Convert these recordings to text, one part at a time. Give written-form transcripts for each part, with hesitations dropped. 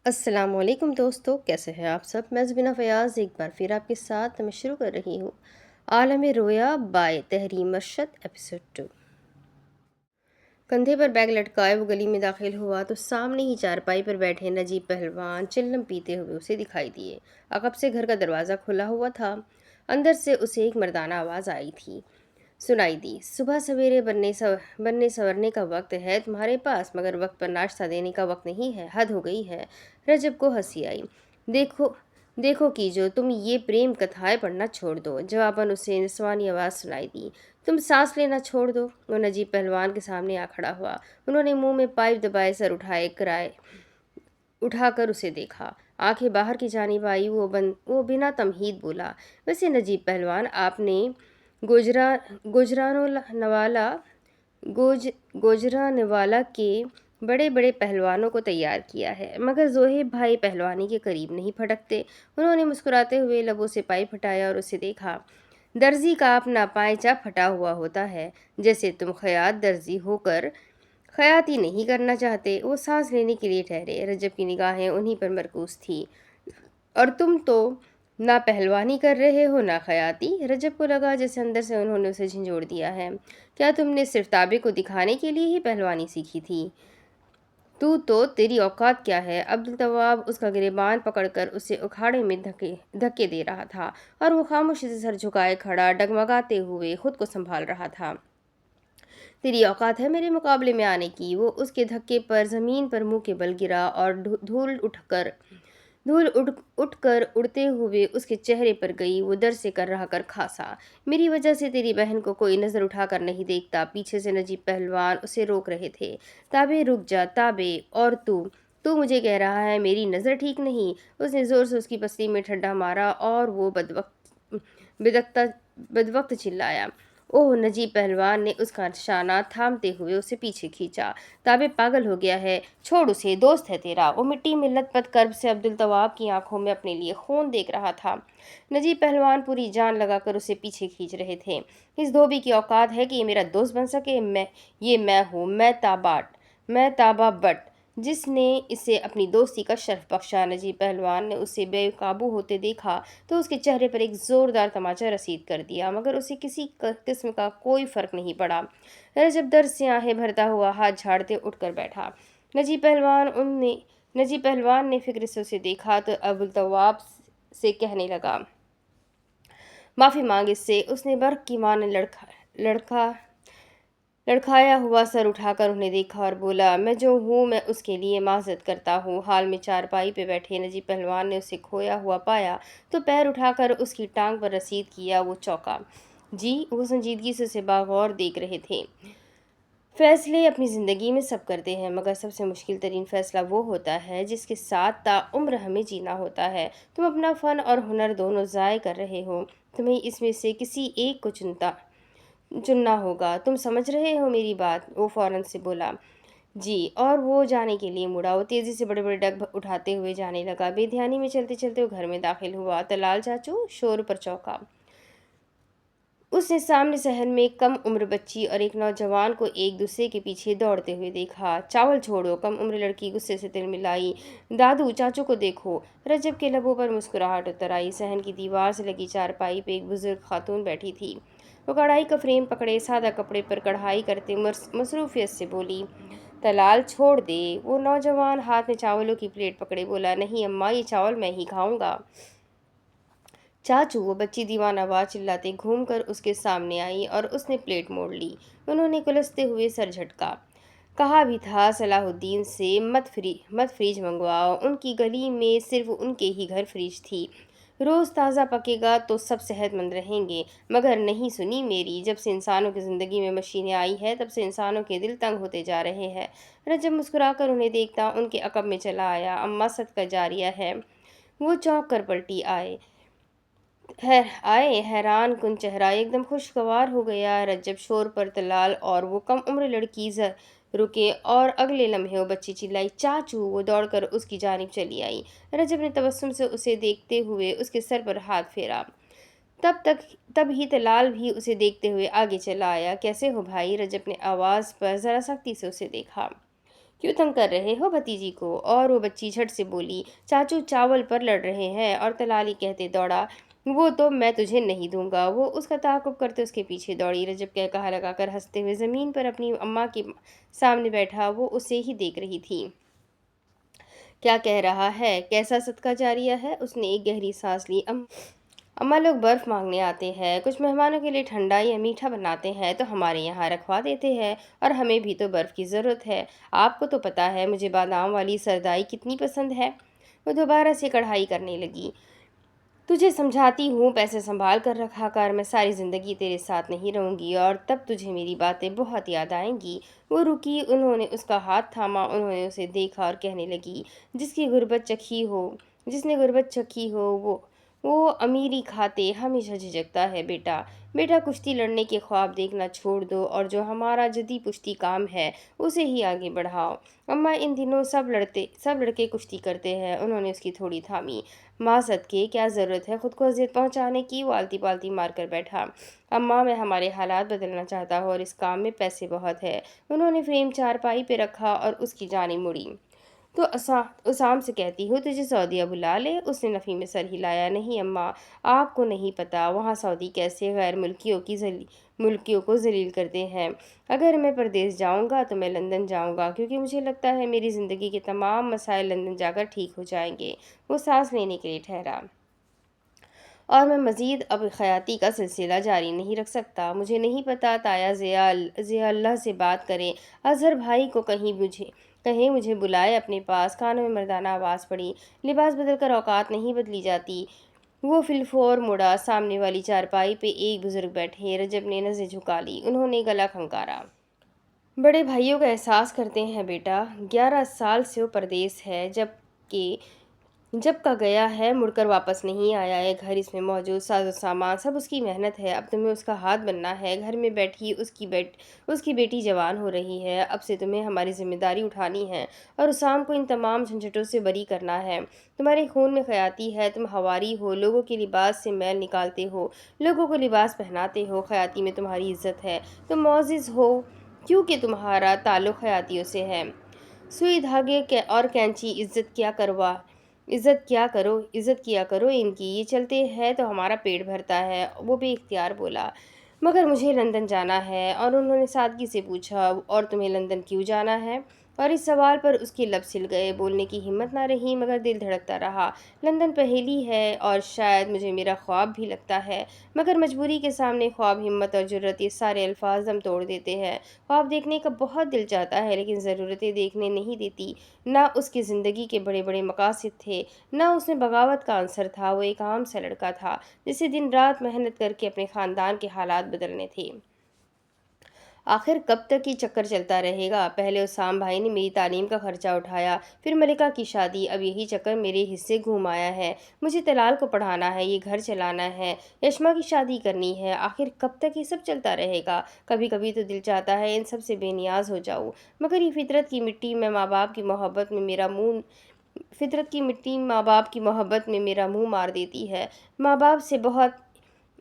السلام علیکم دوستو، کیسے ہیں آپ سب؟ میں زبینہ فیاض ایک بار پھر آپ کے ساتھ میں شروع کر رہی ہوں عالم رویا بائے تحریم ارشد ایپیسوڈ 2۔ کندھے پر بیگ لٹکائے وہ گلی میں داخل ہوا تو سامنے ہی چارپائی پر بیٹھے نجیب پہلوان چلم پیتے ہوئے اسے دکھائی دیے۔ عقب سے گھر کا دروازہ کھلا ہوا تھا، اندر سے اسے ایک مردانہ آواز سنائی دی۔ صبح سویرے بننے سورنے کا وقت ہے تمہارے پاس، مگر وقت پر ناشتہ دینے کا وقت نہیں ہے، حد ہو گئی ہے۔ رجب کو ہنسی آئی۔ دیکھو کیجو، تم یہ پریم کتھائیں پڑھنا چھوڑ دو۔ جواباً اسے نسوانی آواز سنائی دی، تم سانس لینا چھوڑ دو۔ وہ نجیب پہلوان کے سامنے آ کھڑا ہوا۔ انہوں نے منہ میں پائپ دبائے سر اٹھا کر اسے دیکھا، آنکھیں باہر کی جانب آئی۔ وہ بنا تمہید بولا، ویسے نجیب پہلوان، آپ نے گوجرانوالا کے بڑے بڑے پہلوانوں کو تیار کیا ہے، مگر زوہیب بھائی پہلوانی کے قریب نہیں پھٹکتے۔ انہوں نے مسکراتے ہوئے لبوں سے پائپ ہٹایا اور اسے دیکھا۔ درزی کا اپنا پائچہ پھٹا ہوا ہوتا ہے، جیسے تم خیاط درزی ہو کر خیاطی نہیں کرنا چاہتے۔ وہ سانس لینے کے لیے ٹھہرے۔ رجب کی نگاہیں انہی پر مرکوز تھی۔ اور تم تو نہ پہلوانی کر رہے ہو نہ خیاطی۔ رجب کو لگا جیسے اندر سے انہوں نے اسے جھنجھوڑ دیا ہے۔ کیا تم نے صرف تابع کو دکھانے کے لیے ہی پہلوانی سیکھی تھی؟ تو تیری اوقات کیا ہے؟ عبدالتواب اس کا گریبان پکڑ کر اسے اکھاڑے میں دھکے دے رہا تھا، اور وہ خاموشی سے سر جھکائے کھڑا ڈگمگاتے ہوئے خود کو سنبھال رہا تھا۔ تیری اوقات ہے میرے مقابلے میں آنے کی؟ وہ اس کے دھکے پر زمین پر منہ کے بل گرا اور دھول اٹھ کر اڑتے ہوئے اس کے چہرے پر گئی۔ وہ در سے کر رہا کر کھانسا، میری وجہ سے تیری بہن کو کوئی نظر اٹھا کر نہیں دیکھتا۔ پیچھے سے نجیب پہلوان اسے روک رہے تھے۔ تابع رک جا تابع، اور تو مجھے کہہ رہا ہے میری نظر ٹھیک نہیں؟ اس نے زور سے اس کی پسلی میں ٹھڈا مارا اور وہ بدوقت چلایا۔ اوہ! نجیب پہلوان نے اس کا شانہ تھامتے ہوئے اسے پیچھے کھینچا۔ تابع پاگل ہو گیا ہے، چھوڑ اسے، دوست ہے تیرا۔ وہ مٹی میں لت پت کرب سے عبدالتواب کی آنکھوں میں اپنے لیے خون دیکھ رہا تھا۔ نجیب پہلوان پوری جان لگا کر اسے پیچھے کھینچ رہے تھے۔ اس دھوبی کی اوقات ہے کہ یہ میرا دوست بن سکے؟ میں ہوں، میں تابہ بٹ، جس نے اسے اپنی دوستی کا شرف بخشا۔ نجیب پہلوان نے اسے بے قابو ہوتے دیکھا تو اس کے چہرے پر ایک زوردار تماچا رسید کر دیا، مگر اسے کسی قسم کا کوئی فرق نہیں پڑا۔ رجب درد سے آہیں بھرتا ہوا ہاتھ جھاڑتے اٹھ کر بیٹھا۔ نجیب پہلوان نے فکر سے اسے دیکھا تو عبدالتواب سے کہنے لگا، معافی مانگ اس سے۔ اس نے برق کی مانند لڑکھایا ہوا سر اٹھا کر انہیں دیکھا اور بولا، میں جو ہوں میں اس کے لیے معذرت کرتا ہوں۔ حال میں چارپائی پہ بیٹھے نجیب پہلوان نے اسے کھویا ہوا پایا تو پیر اٹھا کر اس کی ٹانگ پر رسید کیا۔ وہ چونکا۔ جی؟ وہ سنجیدگی سے اسے باغور دیکھ رہے تھے۔ فیصلے اپنی زندگی میں سب کرتے ہیں، مگر سب سے مشکل ترین فیصلہ وہ ہوتا ہے جس کے ساتھ تا عمر ہمیں جینا ہوتا ہے۔ تم اپنا فن اور ہنر دونوں ضائع کر رہے ہو، تمہیں اس میں سے کسی ایک کو چننا ہوگا۔ تم سمجھ رہے ہو میری بات؟ وہ فوراً سے بولا، جی، اور وہ جانے کے لیے مڑا۔ وہ تیزی سے بڑے بڑے ڈگ اٹھاتے ہوئے جانے لگا۔ بے دھیانی میں چلتے چلتے وہ گھر میں داخل ہوا۔ طلال چاچو! شور پر چونکا۔ اس نے سامنے صحن میں ایک کم عمر بچی اور ایک نوجوان کو ایک دوسرے کے پیچھے دوڑتے ہوئے دیکھا۔ چاول چھوڑو! کم عمر لڑکی غصے سے تلملائی۔ دادو، چاچو کو دیکھو! رجب کے لبوں پر مسکراہٹ اتر آئی۔ صحن کی دیوار سے لگی چارپائی پہ ایک بزرگ خاتون بیٹھی تھی۔ وہ کڑھائی کا فریم پکڑے سادہ کپڑے پر کڑھائی کرتے مصروفیت سے بولی، طلال چھوڑ دے۔ وہ نوجوان ہاتھ میں چاولوں کی پلیٹ پکڑے بولا، نہیں اماں، یہ چاول میں ہی کھاؤں گا۔ چاچو! وہ بچی دیوانہ وار چلاتے گھوم کر اس کے سامنے آئی اور اس نے پلیٹ موڑ لی۔ انہوں نے کلستے ہوئے سر جھٹکا۔ کہا بھی تھا صلاح الدین سے مت فریج منگواؤ، ان کی گلی میں صرف ان کے ہی گھر فریج تھی۔ روز تازہ پکے گا تو سب صحت مند رہیں گے، مگر نہیں سنی میری۔ جب سے انسانوں کی زندگی میں مشینیں آئی ہیں تب سے انسانوں کے دل تنگ ہوتے جا رہے ہیں۔ رجب مسکرا کر انہیں دیکھتا ان کے عقب میں چلا آیا، اماں صدقہ جاریہ ہے۔ وہ چونک کر پلٹی آئے، حیران کن چہرہ ایک دم خوشگوار ہو گیا۔ رجب شور پر طلال اور وہ کم عمر لڑکی رکے اور اگلے لمحے وہ بچی چلائی، چاچو! وہ دوڑ کر اس کی جانب چلی آئی۔ رجب نے تبسم سے اسے دیکھتے ہوئے اس کے سر پر ہاتھ پھیرا۔ تب ہی طلال بھی اسے دیکھتے ہوئے آگے چلا آیا۔ کیسے ہو بھائی؟ رجب نے آواز پر ذرا سختی سے اسے دیکھا۔ क्यों तंग कर रहे हो भतीजी को? और वो बच्ची झट से बोली, चाचू चावल पर लड़ रहे हैं, और तलाली कहते दौड़ा, वो तो मैं तुझे नहीं दूंगा। वो उसका ताक़ुब करते उसके पीछे दौड़ी। रजब कहा लगाकर हंसते हुए ज़मीन पर अपनी अम्मा के सामने बैठा वो उसे ही देख रही थी। क्या कह रहा है? कैसा सदका जारिया है? उसने एक गहरी सांस ली। अम्मा लोग बर्फ़ मांगने आते हैं, कुछ मेहमानों के लिए ठंडा या मीठा बनाते हैं तो हमारे यहाँ रखवा देते हैं, और हमें भी तो बर्फ़ की ज़रूरत है। आपको तो पता है मुझे बादाम वाली सरदाई कितनी पसंद है। वो दोबारा से कढ़ाई करने लगी। तुझे समझाती हूँ, पैसे संभाल कर रखा कर, मैं सारी ज़िंदगी तेरे साथ नहीं रहूँगी, और तब तुझे मेरी बातें बहुत याद आएंगी। वो रुकी, उन्होंने उसका हाथ थामा, उन्होंने उसे देखा और कहने लगी, जिसने गुर्बत चखी हो वो अमीरी खाते हमेशा झिझकता है। बेटा बेटा कुश्ती लड़ने के ख्वाब देखना छोड़ दो, और जो हमारा जदी पुश्ती काम है उसे ही आगे बढ़ाओ। अम्मा, इन दिनों सब लड़के कुश्ती करते हैं। उन्होंने उसकी थोड़ी थामी। माँ सदके, क्या ज़रूरत है खुद को अजियत पहुँचाने की? वो आलती पालती मार कर बैठा। अम्मा, मैं हमारे हालात बदलना चाहता हूँ, और इस काम में पैसे बहुत है। उन्होंने फ्रेम चारपाई पे रखा और उसकी जानी मुड़ी। तो उसाम से कहती हूँ तुझे सऊदीया बुला ले। उसने नफ़ी में सर हिलाया। नहीं अम्मा, आपको नहीं पता वहाँ सऊदी कैसे गैर मुल्कियों को जलील करते हैं। अगर मैं परदेश जाऊँगा तो मैं लंदन जाऊँगा, क्योंकि मुझे लगता है मेरी ज़िंदगी के तमाम मसाइल लंदन जाकर ठीक हो जाएंगे। वो सांस लेने के लिए ठहरा। और मैं मज़ीद अब ख़याती का सिलसिला जारी नहीं रख सकता। मुझे नहीं पता, ताया ज़िया अल्लाह से बात करें, अज़हर भाई को कहें मुझे बुलाए अपने पास। कानों में मर्दाना आवाज़ पड़ी। लिबास बदल कर औकात नहीं बदली जाती। वो फिलफोर मुड़ा। सामने वाली चारपाई पे एक बुज़ुर्ग बैठे। रजब ने नज़रें झुका ली। उन्होंने गला खंकारा। बड़े भाइयों का एहसास करते हैं बेटा। 11 साल से वो परदेस है, जब का गया है, मुड़कर वापस नहीं आया है। घर इसमें मौजूद साजो सामान सब उसकी मेहनत है। अब तुम्हें उसका हाथ बनना है। घर में बैठी उसकी बेटी जवान हो रही है। अब से तुम्हें हमारी जिम्मेदारी उठानी है, और उसाम को इन तमाम झंझटों से बरी करना है। तुम्हारे खून में खयाती है। तुम हवारी हो, लोगों के लिबास से मैल निकालते हो, लोगों को लिबास पहनाते हो। खयाती में तुम्हारी इज्जत है। तुम मोअज़्ज़िज़ हो, क्योंकि तुम्हारा ताल्लुक़ खयातियों से है। सुई धागे के और कैंची, इज़्ज़त किया करो इनकी। ये चलते हैं तो हमारा पेट भरता है। वो बेइख्तियार बोला, मगर मुझे लंदन जाना है। और उन्होंने सादगी से पूछा, और तुम्हें लंदन क्यों जाना है? और इस सवाल पर उसके लब सिल गए। बोलने की हिम्मत ना रही, मगर दिल धड़कता रहा। लंदन पहेली है, और शायद मुझे मेरा ख्वाब भी लगता है, मगर मजबूरी के सामने ख्वाब, हिम्मत और जुर्रत, ये सारे अल्फाज दम तोड़ देते हैं। ख्वाब देखने का बहुत दिल चाहता है, लेकिन ज़रूरतें देखने नहीं देती। ना उसकी ज़िंदगी के बड़े बड़े मकासद थे, ना उसमें बगावत का आंसर था। वो एक आम सा लड़का था, जिसे दिन रात मेहनत करके अपने ख़ानदान के हालात बदलने थे। आखिर कब तक ये चक्कर चलता रहेगा? पहले उसाम भाई ने मेरी तालीम का खर्चा उठाया, फिर मलिका की शादी, अब यही चक्कर मेरे हिस्से घूम आया है। मुझे तलाल को पढ़ाना है, ये घर चलाना है, यशमा की शादी करनी है। आखिर कब तक ये सब चलता रहेगा? कभी कभी तो दिल चाहता है इन सब से बेनियाज हो जाऊँ, मगर ये फितरत की मिट्टी माँ बाप की मोहब्बत में मेरा मुंह मार देती है। माँ बाप से बहुत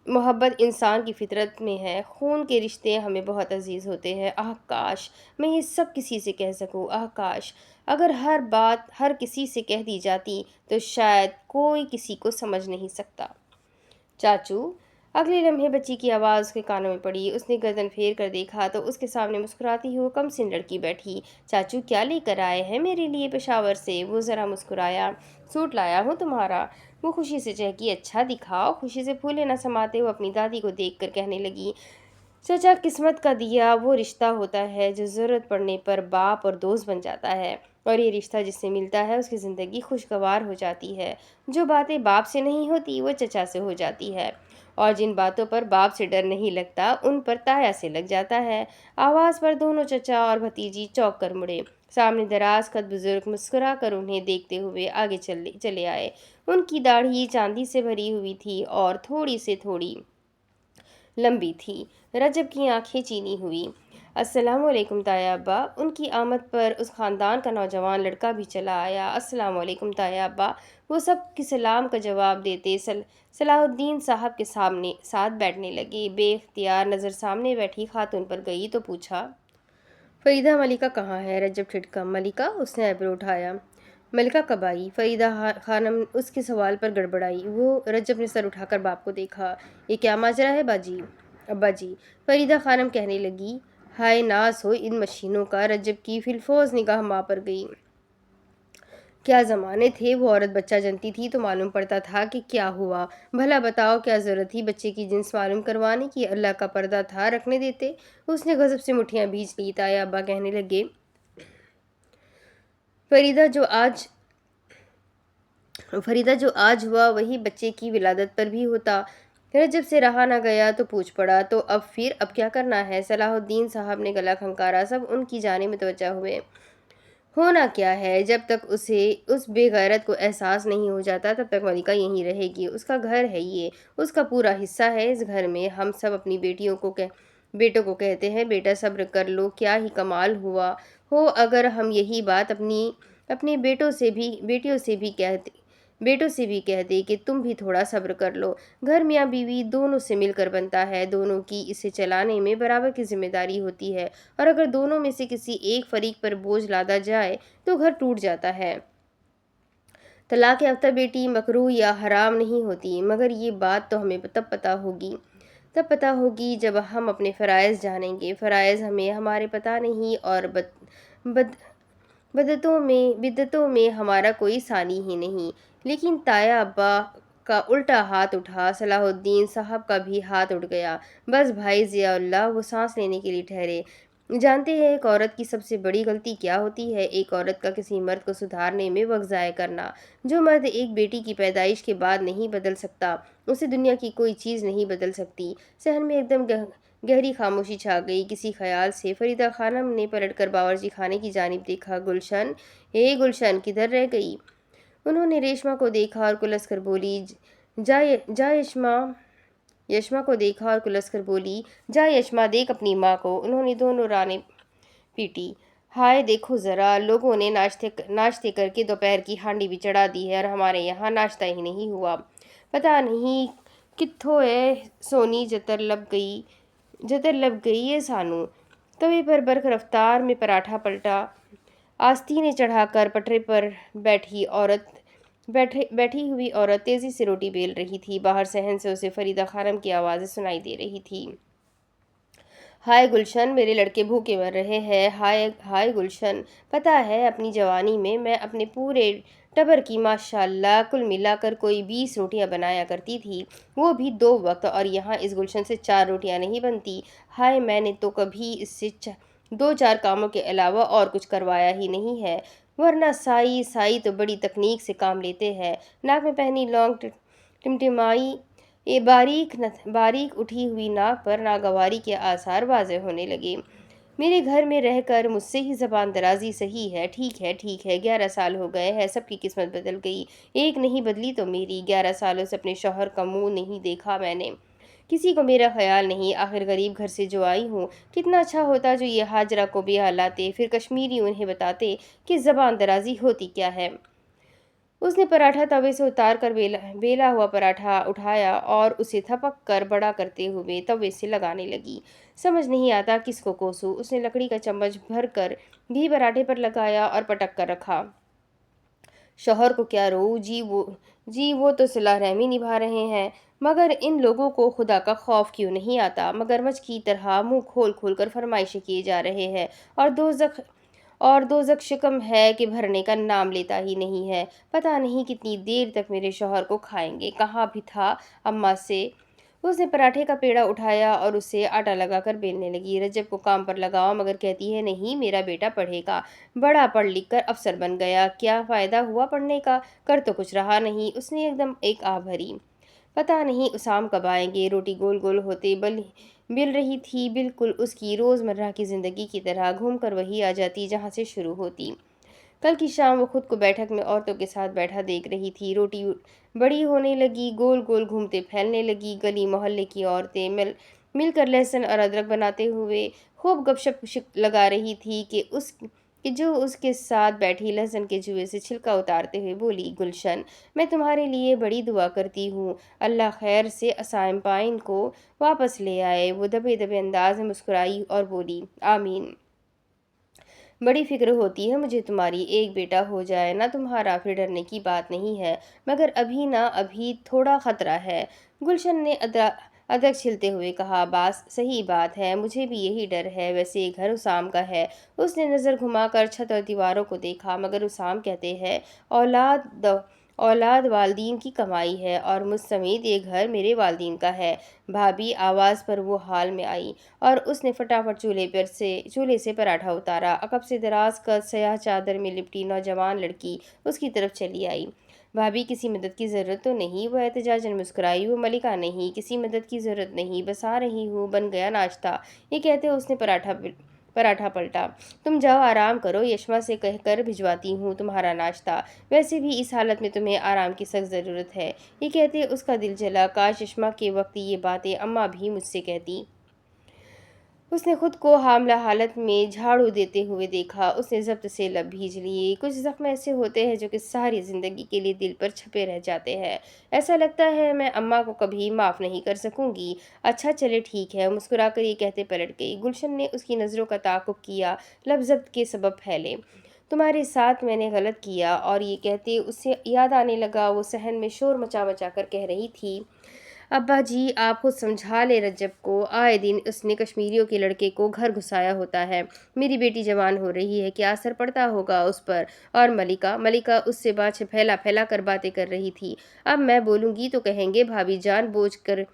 मोहब्बत इंसान की फितरत में है। खून के रिश्ते हमें बहुत अजीज़ होते हैं। आह काश मैं ये सब किसी से कह सकूं। आह काश अगर हर बात हर किसी से कह दी जाती तो शायद कोई किसी को समझ नहीं सकता। चाचू, अगले लम्हे बच्ची की आवाज़ उसके कानों में पड़ी। उसने गर्दन फेर कर देखा तो उसके सामने मुस्कुराती हुई वो कमसिन लड़की बैठी। चाचू, क्या लेकर आए हैं मेरे लिए पेशावर से? वो ज़रा मुस्कुराया। सूट लाया हूँ तुम्हारा। वो खुशी से चहकी। अच्छा दिखाओ। खुशी से फूले न समाते हुए अपनी दादी को देख कर कहने लगी, चचा, किस्मत का दिया वो रिश्ता होता है जो ज़रूरत पड़ने पर बाप और दोस्त बन जाता है, और ये रिश्ता जिससे मिलता है उसकी ज़िंदगी खुशगवार हो जाती है। जो बातें बाप से नहीं होती वो चचा से हो जाती है, और जिन बातों पर बाप से डर नहीं लगता उन पर ताया से लग जाता है। आवाज़ पर दोनों चचा और भतीजी चौंक कर मुड़े। सामने दराज कद बुजुर्ग मुस्कुरा कर उन्हें देखते हुए आगे चले आए। उनकी दाढ़ी चांदी से भरी हुई थी और थोड़ी से थोड़ी लंबी थी। रजब की आंखें चीनी हुई। अस्सलाम वालेकुम ताया अब्बा। उनकी आमद पर उस ख़ानदान का नौजवान लड़का भी चला आया। अस्सलाम वालेकुम ताया अब्बा। वो सब की सलाम का जवाब देते सलाहुद्दीन साहब के साथ बैठने लगे। बेख्तियार नज़र सामने बैठी खातून पर गई तो पूछा, फरीदा मलिका कहाँ है? रज्जब ठिठका। मलिका? उसने आईब्रो उठाया। मलिका कब आई? फरीदा खानम उसके सवाल पर गड़बड़ाई। वो रज्जब ने सर उठाकर बाप को देखा। ये क्या माजरा है बाजी? अब्बा जी, फरीदा खानम कहने लगी। हाय नास हो इन मशीनों का। रज्जब की फिलफोज निगाह माँ पर गई। क्या ज़माने थे, वो औरत बच्चा जनती थी तो मालूम पड़ता था कि क्या हुआ। भला बताओ क्या ज़रूरत थी बच्चे की जिन्स मालूम करवाने की? अल्लाह का पर्दा था, रखने देते। उसने गज़ब से मुठ्ठियाँ भींच ली। ताया अब्बा कहने लगे, फरीदा जो आज फरीदा जो आज हुआ वही बच्चे की विलादत पर भी होता। रजब से रहा ना गया तो पूछ पड़ा, तो अब क्या करना है? सलाहुद्दीन साहब ने गला खंकारा। सब उनकी जानिब मुतवज्जा हुए। होना क्या है? जब तक उसे उस बेगैरत को एहसास नहीं हो जाता तब तक मलिका यहीं रहेगी। उसका घर है ये, उसका पूरा हिस्सा है इस घर में। हम सब अपनी बेटों को कहते हैं, बेटा सब्र कर लो, क्या ही कमाल हुआ हो अगर हम यही बात अपनी अपने बेटों से भी कहते कि तुम भी थोड़ा सब्र कर लो। घर मियाँ बीवी दोनों से मिलकर बनता है, दोनों की इसे चलाने में बराबर की जिम्मेदारी होती है, और अगर दोनों में से किसी एक फरीक पर बोझ लादा जाए तो घर टूट जाता है। तलाक याफ्ता बेटी मकरूह या हराम नहीं होती, मगर ये बात तो हमें तब पता होगी जब हम अपने फ़राइज़ जानेंगे। फ़राइज़ हमें हमारे पता नहीं, और बद बिद्दतों में हमारा कोई सानी ही नहीं। लेकिन ताया अब्बा का उल्टा हाथ उठा। सलाहुद्दीन साहब का भी हाथ उठ गया। बस भाई ज़ियाउल्लाह, वो सांस लेने के लिए ठहरे। जानते हैं एक औरत की सबसे बड़ी गलती क्या होती है? एक औरत का किसी मर्द को सुधारने में वक्त ज़ाया करना। जो मर्द एक बेटी की पैदाइश के बाद नहीं बदल सकता, उसे दुनिया की कोई चीज़ नहीं बदल सकती। सहन में एकदम गहरी खामोशी छा गई। किसी ख्याल से फरीदा खानम ने पलटकर बावर्ची खाने की जानिब देखा। गुलशन, हे गुलशन, किधर रह गई? उन्होंने रेशमा को देखा और कुलस कर बोली, जा यशमा को देखा और कुलस कर बोली, जा यशमा, देख अपनी माँ को। उन्होंने दोनों रानें पीटी। हाय देखो ज़रा, लोगों ने नाश्ते करके दोपहर की हांडी भी चढ़ा दी है, और हमारे यहाँ नाश्ता ही नहीं हुआ। पता नहीं कित्थों है सोनी जतर लब गई है सानू। तवे पर बरख रफ्तार में पराठा पलटा। आस्तीनें चढ़ाकर पटरे पर बैठी हुई औरत तेजी से रोटी बेल रही थी। बाहर सहन से उसे फरीदा खानम की आवाज़ें सुनाई दे रही थी। हाय गुलशन, मेरे लड़के भूखे मर रहे हैं। हाय हाय गुलशन, पता है अपनी जवानी में मैं अपने पूरे टबर की माशाल्लाह कुल मिलाकर कोई 20 रोटियां बनाया करती थी, वो भी 2 वक्त, और यहाँ इस गुलशन से 4 रोटियां नहीं बनती। हाय, मैंने तो कभी इससे 2-4 कामों के अलावा और कुछ करवाया ही नहीं है, वरना साई तो बड़ी तकनीक से काम लेते हैं। नाक में पहनी लौंग टिमटिमाई। ये बारीक उठी हुई नाक पर नागवारी के आसार वाज़ेह होने लगे। मेरे घर में रहकर मुझसे ही ज़बान दराजी सही है। ठीक है, 11 साल हो गए हैं, सबकी किस्मत बदल गई, एक नहीं बदली तो मेरी। 11 सालों से अपने शौहर का मुंह नहीं देखा मैंने, किसी को मेरा ख्याल नहीं। आखिर गरीब घर से जो आई हूँ, कितना अच्छा होता जो ये हाजरा को ब्याह लाते, फिर कश्मीरी उन्हें बताते कि ज़बान दराजी होती क्या है। उसने पराठा तवे से उतार कर बेला हुआ पराठा उठाया और उसे थपक कर बड़ा करते हुए तवे से लगाने लगी। समझ नहीं आता किसको कोसूं। उसने लकड़ी का चम्मच भर कर घी पराठे पर लगाया और पटक कर रखा। शौहर को क्या रो, जी वो तो सिला रहमी निभा रहे हैं, मगर इन लोगों को खुदा का खौफ क्यों नहीं आता? मगरमच्छ की तरह मुंह खोल खोल कर फरमाइशें किए जा रहे हैं, और दोज़ख शिकम है कि भरने का नाम लेता ही नहीं है। पता नहीं कितनी देर तक मेरे शौहर को खाएंगे। कहाँ भी था अम्मा से। उसने पराठे का पेड़ा उठाया और उसे आटा लगाकर बेलने लगी। रजब को काम पर लगाओ, मगर कहती है नहीं, मेरा बेटा पढ़ेगा, बड़ा पढ़ लिख कर अफसर बन गया, क्या फ़ायदा हुआ पढ़ने का, कर तो कुछ रहा नहीं। उसने एकदम एक आह भरी। पता नहीं उसाम कब आएंगे। रोटी गोल गोल होते बिल रही थी, बिल्कुल उसकी रोज़मर्रा की ज़िंदगी की तरह, घूमकर वही आ जाती जहाँ से शुरू होती। कल की शाम वो खुद को बैठक में औरतों के साथ बैठा देख रही थी। रोटी बड़ी होने लगी, गोल गोल घूमते फैलने लगी। गली मोहल्ले की औरतें मिलकर लहसुन और अदरक बनाते हुए खूब गपशप लगा रही थी कि जो उसके साथ बैठी लहसुन के जुए से छिलका उतारते हुए बोली, गुलशन, मैं तुम्हारे लिए बड़ी दुआ करती हूँ, अल्लाह खैर से असाइम पाइन को वापस ले आए। वो दबे दबे अंदाज में मुस्कुराई और बोली, आमीन। बड़ी फिक्र होती है मुझे तुम्हारी, एक बेटा हो जाए ना तुम्हारा, फिर डरने की बात नहीं है, मगर अभी ना अभी थोड़ा खतरा है। गुलशन ने अदरक छिलते हुए कहा, बास सही बात है, मुझे भी यही डर है। वैसे ये घर उसाम का है। उसने नज़र घुमाकर छत और दीवारों को देखा, मगर उसाम कहते हैं औलाद वालदीन की कमाई है और मुझ समेत ये घर मेरे वालदीन का है। भाभी आवाज़ पर वो हाल में आई और उसने फटाफट चूल्हे से पराठा उतारा। अकब से दराज कर स्याह चादर में लिपटी नौजवान लड़की उसकी तरफ चली आई। भाभी किसी मदद की ज़रूरत तो नहीं? वो एहतजाजन मुस्कुराई। वो मलिका नहीं, किसी मदद की ज़रूरत नहीं, बस आ रही हूँ, बन गया नाश्ता। ये कहते उसने पराठा पलटा। तुम जाओ आराम करो, यशमा से कहकर भिजवाती हूँ तुम्हारा नाश्ता। वैसे भी इस हालत में तुम्हें आराम की सख्त ज़रूरत है। ये कहते उसका दिल जला। काश यशमा के वक्त ये बातें अम्मा भी मुझसे कहती। उसने खुद को हामला हालत में झाड़ू देते हुए देखा। उसने ज़ब्त से लब भींच लिए। कुछ ज़ख्म ऐसे होते हैं जो कि सारी ज़िंदगी के लिए दिल पर छपे रह जाते हैं। ऐसा लगता है मैं अम्मा को कभी माफ़ नहीं कर सकूंगी। अच्छा चले ठीक है, मुस्कुराकर ये कहते पलट गई। गुलशन ने उसकी नज़रों का ताक़ुब किया। लब ज़ब्त के सबब फैले। तुम्हारे साथ मैंने गलत किया। और ये कहते उससे याद आने लगा, वो सहन में शोर मचा मचा कर कह रही थी, अब्बा जी आप खुद समझा ले रज्जब को, आए दिन उसने कश्मीरियों के लड़के को घर घुसाया होता है। मेरी बेटी जवान हो रही है, क्या असर पड़ता होगा उस पर। और मलिका उससे बात फैला फैला कर बातें कर रही थी। अब मैं बोलूँगी तो कहेंगे भाभी जानबूझकर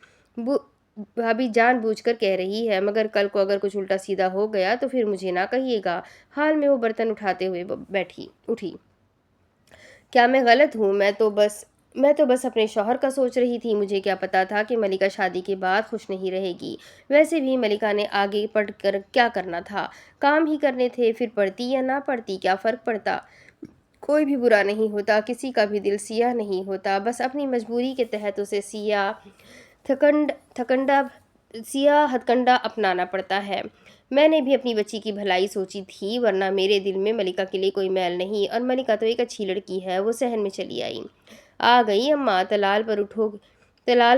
कह रही है, मगर कल को अगर कुछ उल्टा सीधा हो गया तो फिर मुझे ना कहिएगा। हाल में वो बर्तन उठाते हुए उठी। क्या मैं गलत हूँ? मैं तो बस अपने शौहर का सोच रही थी। मुझे क्या पता था कि मलिका शादी के बाद खुश नहीं रहेगी। वैसे भी मलिका ने आगे पढ़कर क्या करना था? काम ही करने थे, फिर पढ़ती या ना पढ़ती क्या फ़र्क पड़ता? कोई भी बुरा नहीं होता, किसी का भी दिल सियाह नहीं होता, बस अपनी मजबूरी के तहत उसे थकंड थकंडा सिया हथकंडा अपनाना पड़ता है। मैंने भी अपनी बच्ची की भलाई सोची थी, वरना मेरे दिल में मलिका के लिए कोई मैल नहीं। और मलिका तो एक अच्छी लड़की है। वो सहन में चली आई। आ गई अम्मा। तलाल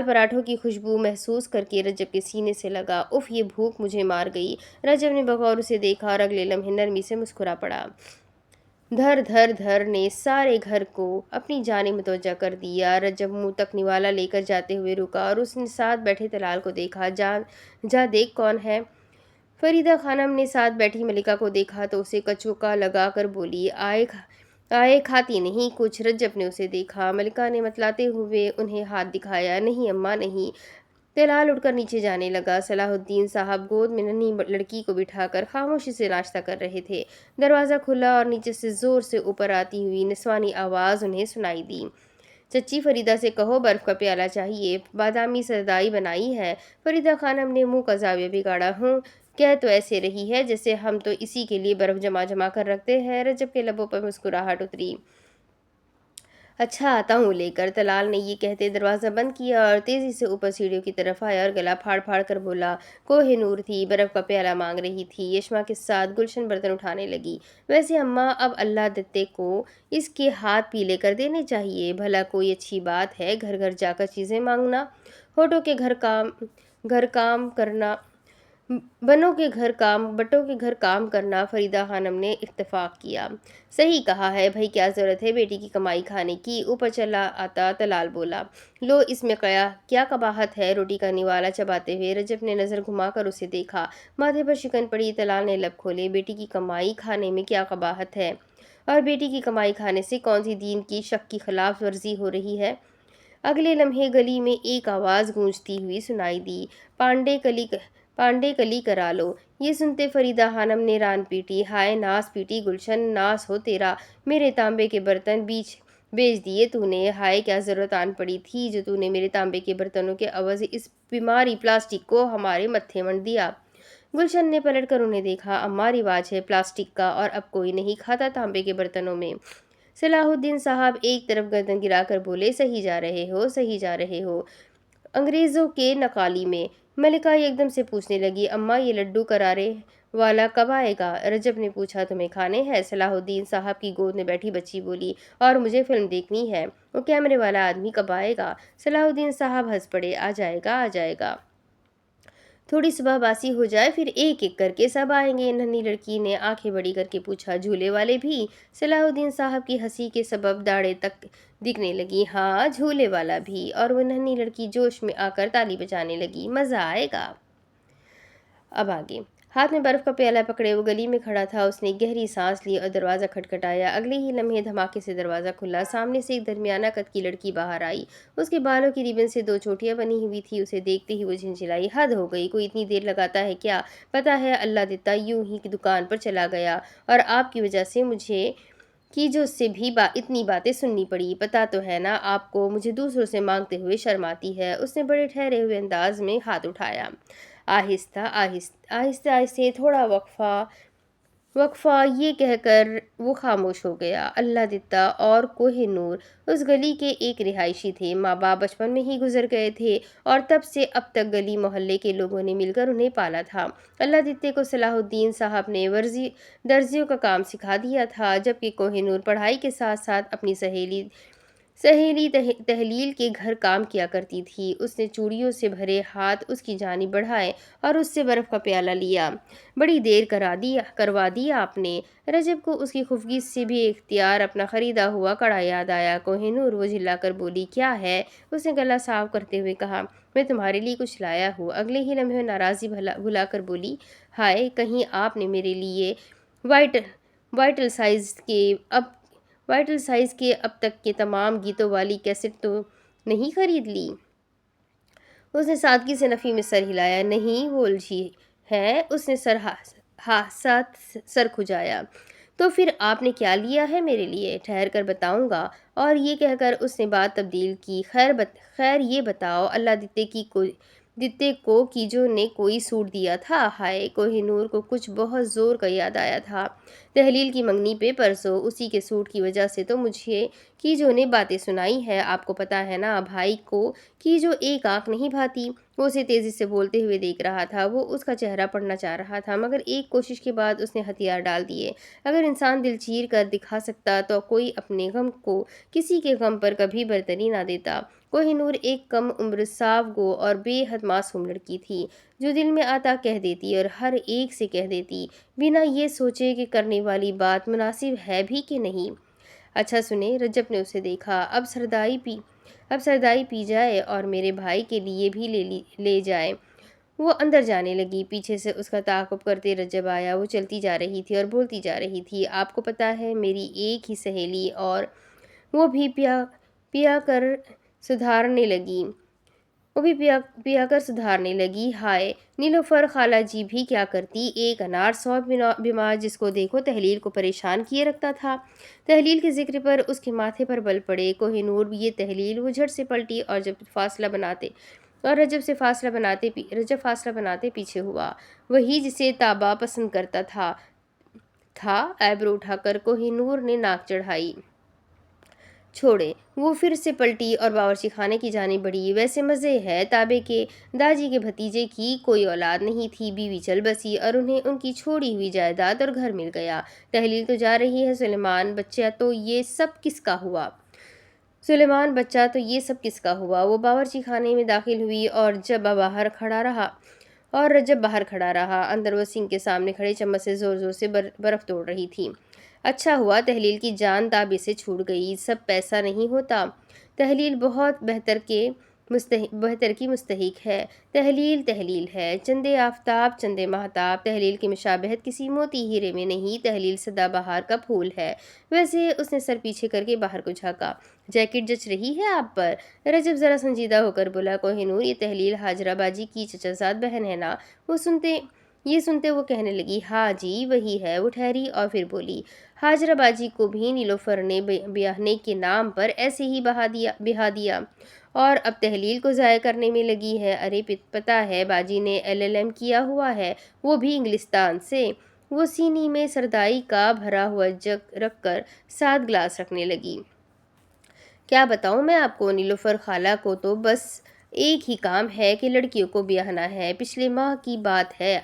पराठों की खुशबू महसूस करके रजब के सीने से लगा। उफ, ये भूख मुझे मार गई। रजब ने बगौर उसे देखा और अगले लम्हे नरमी से मुस्कुरा पड़ा। धर धर धर ने सारे घर को अपनी जाने मुतवज्जा कर दिया। रजब मुंह तक निवाला लेकर जाते हुए रुका और उसने साथ बैठे तलाल को देखा। जा देख कौन है। फरीदा खानम ने साथ बैठी मलिका को देखा तो उसे कचोका लगा कर बोली, आए खाती नहीं कुछ। रजब ने उसे देखा। मलिका ने मतलाते हुए उन्हें हाथ दिखाया। नहीं अम्मा नहीं। तलाल उठकर नीचे जाने लगा। सलाहुद्दीन साहब गोद में नन्ही लड़की को बिठाकर खामोशी से नाश्ता कर रहे थे। दरवाज़ा खुला और नीचे से ज़ोर से ऊपर आती हुई निस्वानी आवाज़ उन्हें सुनाई दी, चच्ची फरीदा से कहो बर्फ़ का प्याला चाहिए, बादामी सरदाई बनाई है। फरीदा खानम ने मुंह का जाविया बिगाड़ा। हूँ, कह तो ऐसे रही है जैसे हम तो इसी के लिए बर्फ़ जमा जमा कर रखते हैं। रजब के लबों पर मुस्कुराहट उतरी। अच्छा आता हूँ लेकर। तलाल ने ये कहते दरवाज़ा बंद किया और तेज़ी से ऊपर सीढ़ियों की तरफ आया और गला फाड़ फाड़ कर बोला, कोहिनूर थी, बर्फ़ का प्याला मांग रही थी। यशमा के साथ गुलशन बर्तन उठाने लगी। वैसे अम्मा अब अल्लाह दत्ते को इसके हाथ पीले कर देने चाहिए। भला कोई अच्छी बात है घर घर जाकर चीज़ें मांगना? होठों के घर काम करना बटों के घर काम करना। फरीदा खानम ने इत्तेफाक किया। सही कहा है भाई, क्या ज़रूरत है बेटी की कमाई खाने की। ऊपर चला आता तलाल बोला, लो इसमें क्या कबाहत है। रोटी का निवाला चबाते हुए रजब ने नज़र घुमाकर उसे देखा। माथे पर शिकन पड़ी। तलाल ने लब खोले। बेटी की कमाई खाने में क्या कबाहत है? और बेटी की कमाई खाने से कौन सी दीन की शक की खिलाफ वर्जी हो रही है? अगले लम्हे गली में एक आवाज़ गूंजती हुई सुनाई दी, पांडे कली करा लो। ये सुनते फरीदा खानम ने रान पीटी। हाय नास पीटी गुलशन, नास हो तेरा। मेरे तांबे के बर्तन बेच दिए तूने। हाय क्या ज़रूरत आन पड़ी थी जो तूने मेरे तांबे के बर्तनों के अवज़ इस बीमारी प्लास्टिक को हमारे मत्थे मंड दिया। गुलशन ने पलट कर उन्हें देखा। अम्मा रिवाज है प्लास्टिक का और अब कोई नहीं खाता तांबे के बर्तनों में। सलाहुद्दीन साहब एक तरफ गर्दन गिराकर बोले, सही जा रहे हो, सही जा रहे हो। अंग्रेज़ों के नकाली में। मलिका एकदम से पूछने लगी, अम्मा ये लड्डू करारे वाला कब आएगा? रजब ने पूछा, तुम्हें खाने हैं? सलाहुद्दीन साहब की गोद में बैठी बच्ची बोली, और मुझे फिल्म देखनी है। वो कैमरे वाला आदमी कब आएगा? सलाहुद्दीन साहब हंस पड़े, आ जाएगा आ जाएगा। थोड़ी सुबह बासी हो जाए फिर एक एक करके सब आएंगे। नन्ही लड़की ने आंखें बड़ी करके पूछा, झूले वाले भी? सलाहुद्दीन साहब की हंसी के सबब दाढ़ें तक दिखने लगी। हाँ, झूले वाला भी। और वो नन्ही लड़की जोश में आकर ताली बजाने लगी। मज़ा आएगा। अब आगे। हाथ में बर्फ का प्याला पकड़े वो गली में खड़ा था। उसने गहरी सांस ली और दरवाज़ा खटखटाया। अगले ही लम्हे धमाके से दरवाज़ा खुला। सामने से एक दरमियाना कद की लड़की बाहर आई। उसके बालों की रिबन से 2 चोटियां बनी हुई थी। उसे देखते ही वो झिंझिलाई। हद हो गई, कोई इतनी देर लगाता है क्या? पता है अल्लाह देता यूं ही दुकान पर चला गया और आपकी वजह से मुझे कि जो उससे भी इतनी बातें सुननी पड़ी। पता तो है ना आपको, मुझे दूसरों से मांगते हुए शर्म आती है। उसने बड़े ठहरे हुए अंदाज में हाथ उठाया। आहिस्ता आहिस्ता आहिस्ते आहिस्ते थोड़ा वक्फा ये कहकर वो खामोश हो गया। अल्लाह दित्ता और कोहिनूर उस गली के एक रिहायशी थे। माँ बाप बचपन में ही गुजर गए थे और तब से अब तक गली मोहल्ले के लोगों ने मिलकर उन्हें पाला था। अल्लाह दित्ते को सलाहुद्दीन साहब ने दर्जियों का काम सिखा दिया था, जबकि कोहिनूर पढ़ाई के साथ साथ अपनी तहलील के घर काम किया करती थी। उसने चूड़ियों से भरे हाथ उसकी जानिब बढ़ाए और उससे बर्फ़ का प्याला लिया। बड़ी देर करवा दी आपने। रजब को उसकी खुफगी से भी इख्तियार अपना ख़रीदा हुआ कड़ा याद आया। कोहिनूर वो झिल्लाकर बोली, क्या है? उसने गला साफ करते हुए कहा, मैं तुम्हारे लिए कुछ लाया हूँ। अगले ही लम्हे नाराज़ी भुलाकर बोली, हाय, कहीं आपने मेरे लिए वाइट वाइटल साइज़ के अब तक के तमाम गीतों वाली कैसेट तो नहीं खरीद ली? उसने सादगी से नफ़ी में सर हिलाया। नहीं, वो उलझी है। उसने साथ सर खुजाया। तो फिर आपने क्या लिया है मेरे लिए? ठहर कर बताऊंगा। और ये कहकर उसने बात तब्दील की, खैर ये बताओ, अल्लाह दित्ते को कीजो ने कोई सूट दिया था? हाय, कोहिनूर को कुछ बहुत ज़ोर का याद आया था। तहलील की मंगनी पे परसों उसी के सूट की वजह से तो मुझे कीजो ने बातें सुनाई है। आपको पता है ना, भाई को कीजो एक आंख नहीं भाती। वो उसे तेज़ी से बोलते हुए देख रहा था। वो उसका चेहरा पढ़ना चाह रहा था, मगर एक कोशिश के बाद उसने हथियार डाल दिए। अगर इंसान दिल चीर कर दिखा सकता तो कोई अपने गम को किसी के गम पर कभी बरतरी ना देता। कोहिनूर एक कम उम्र, साफ गो और बेहद मासूम लड़की थी, जो दिल में आता कह देती और हर एक से कह देती, बिना ये सोचे कि करने वाली बात मुनासिब है भी कि नहीं। अच्छा सुने, रजब ने उसे देखा, अब सरदाई पी जाए और मेरे भाई के लिए भी ले जाए। वो अंदर जाने लगी। पीछे से उसका ताक़ुब करते रजब आया। वो चलती जा रही थी और बोलती जा रही थी, आपको पता है मेरी एक ही सहेली, और वो भी पिया कर सुधारने लगी वो भी पिया कर सुधारने लगी। हाय, नीलोफर खाला जी भी क्या करती? एक अनार 100 बीमार जिसको देखो तहलील को परेशान किए रखता था। तहलील के जिक्र पर उसके माथे पर बल पड़े। कोहिनूर भी ये तहलील। वो झट से पलटी और रजब फासला बनाते पीछे हुआ। वही जिसे ताबा पसंद करता था। ऐब्रो उठाकर कोहिनूर ने नाक चढ़ाई। छोड़े। वो फिर से पलटी और बावर्ची खाने की जानिब बढ़ी। वैसे मज़े है, ताबे के दाजी के भतीजे की कोई औलाद नहीं थी, बीवी चल बसी और उन्हें उनकी छोड़ी हुई जायदाद और घर मिल गया। तहलील तो जा रही है, सुलेमान बच्चा तो ये सब किसका हुआ? वो बावर्ची खाने में दाखिल हुई और रजब बाहर खड़ा रहा। अंदर वो सिंक के सामने खड़े चम्मच से ज़ोर ज़ोर से बर्फ़ तोड़ रही थी। अच्छा हुआ तहलील की जान ताबे से छूट गई। सब पैसा नहीं होता। तहलील बहुत बेहतर की मुस्तहिक है। तहलील है। चंदे आफताब, चंदे महताब। तहलील की मुशाबहत किसी मोती हीरे में नहीं। तहलील सदाबहार का फूल है। वैसे, उसने सर पीछे करके बाहर को झाँका, जैकेट जच रही है आप पर? रजब ज़रा संजीदा होकर बोला, कोहिनूर, ये तहलील हाजरा बाजी की चचाजाद बहन है ना? ये सुनते वो कहने लगी, हाँ जी वही है। वो ठहरी और फिर बोली, हाजरा बाजी को भी नीलोफर ने ब्याहने के नाम पर ऐसे ही बिहा दिया और अब तहलील को ज़ाया करने में लगी है। अरे पता है, बाजी ने LLM किया हुआ है, वो भी इंग्लिस्तान से। वो सीनी में सरदाई का भरा हुआ जग रखकर 7 गिलास रखने लगी। क्या बताऊं मैं आपको, नीलोफर खाला को तो बस एक ही काम है कि लड़कियों को ब्याहना है। पिछले माह की बात है,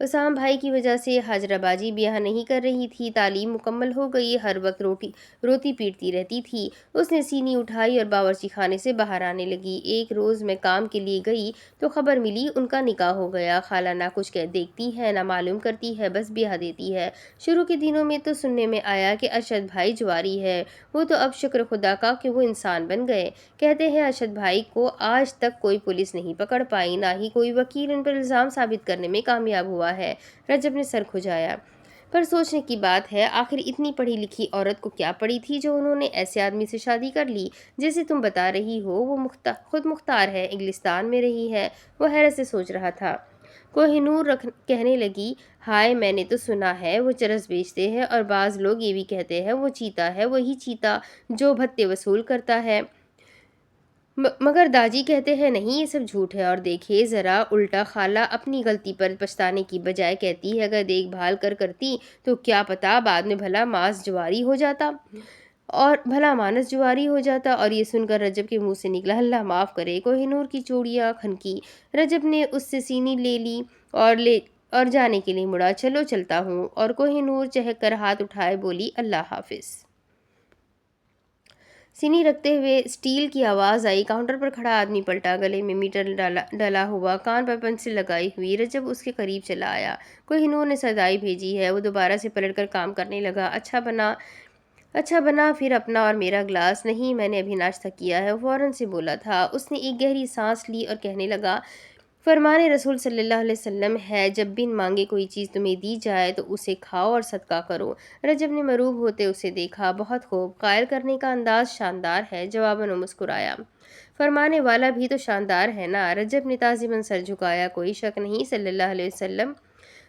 اسام بھائی کی وجہ سے حاجرہ باجی بیاہ نہیں کر رہی تھی، تعلیم مکمل ہو گئی، ہر وقت روتی پیٹتی رہتی تھی۔ اس نے سینی اٹھائی اور باورچی خانے سے باہر آنے لگی۔ ایک روز میں کام کے لیے گئی تو خبر ملی ان کا نکاح ہو گیا۔ خالہ نہ کچھ دیکھتی ہے نہ معلوم کرتی ہے، بس بیاہ دیتی ہے۔ شروع کے دنوں میں تو سننے میں آیا کہ ارشد بھائی جواری ہے، وہ تو اب شکر خدا کا کہ وہ انسان بن گئے۔ کہتے ہیں ارشد بھائی کو آج تک کوئی پولیس نہیں پکڑ پائی، نہ ہی کوئی وکیل ان پر الزام ثابت کرنے میں کامیاب ہوا ہے۔ رجب نے سر کھجایا۔ پر سوچنے کی بات ہے، آخر اتنی پڑھی لکھی عورت کو کیا پڑی تھی جو انہوں نے ایسے آدمی سے شادی کر لی؟ جیسے تم بتا رہی ہو وہ خود مختار ہے، انگلستان میں رہی ہے۔ وہ حیرت سے سوچ رہا تھا۔ کوہ نور کہنے لگی، ہائے میں نے تو سنا ہے وہ چرس بیچتے ہیں، اور بعض لوگ یہ بھی کہتے ہیں وہ چیتا ہے، وہی چیتا جو بھتے وصول کرتا ہے۔ مگر داجی کہتے ہیں نہیں، یہ سب جھوٹ ہے۔ اور دیکھے ذرا الٹا خالہ اپنی غلطی پر پچھتانے کی بجائے کہتی ہے اگر دیکھ بھال کرتی تو کیا پتا بعد میں بھلا مانس جواری ہو جاتا۔ اور یہ سن کر رجب کے منہ سے نکلا، اللہ معاف کرے۔ کوہ نور کی چوڑیاں کھنکی۔ رجب نے اس سے سینی لے لی اور جانے کے لیے مڑا، چلو چلتا ہوں۔ اور کوہ نور چہک کر ہاتھ اٹھائے بولی، اللہ حافظ۔ سینی رکھتے ہوئے اسٹیل کی آواز آئی۔ کاؤنٹر پر کھڑا آدمی پلٹا، گلے میں میٹر ڈلا ہوا، کان پر پنسل لگائی ہوئی۔ رجب اس کے قریب چلا آیا۔ کوہ نور نے صدائی بھیجی ہے۔ وہ دوبارہ سے پلٹ کر کام کرنے لگا۔ اچھا بنا پھر اپنا اور میرا گلاس؟ نہیں، میں نے ابھی ناشتہ کیا ہے، وہ فوراً سے بولا تھا۔ اس نے ایک گہری سانس لی اور کہنے لگا، فرمان رسول صلی اللہ علیہ وسلم ہے، جب بن مانگے کوئی چیز تمہیں دی جائے تو اسے کھاؤ اور صدقہ کرو۔ رجب نے مروب ہوتے اسے دیکھا۔ بہت خوب، قائل کرنے کا انداز شاندار ہے۔ جواباً وہ مسکرایا۔ فرمانے والا بھی تو شاندار ہے نا؟ رجب نے تعظیماً سر جھکایا۔ کوئی شک نہیں صلی اللہ علیہ وسلم۔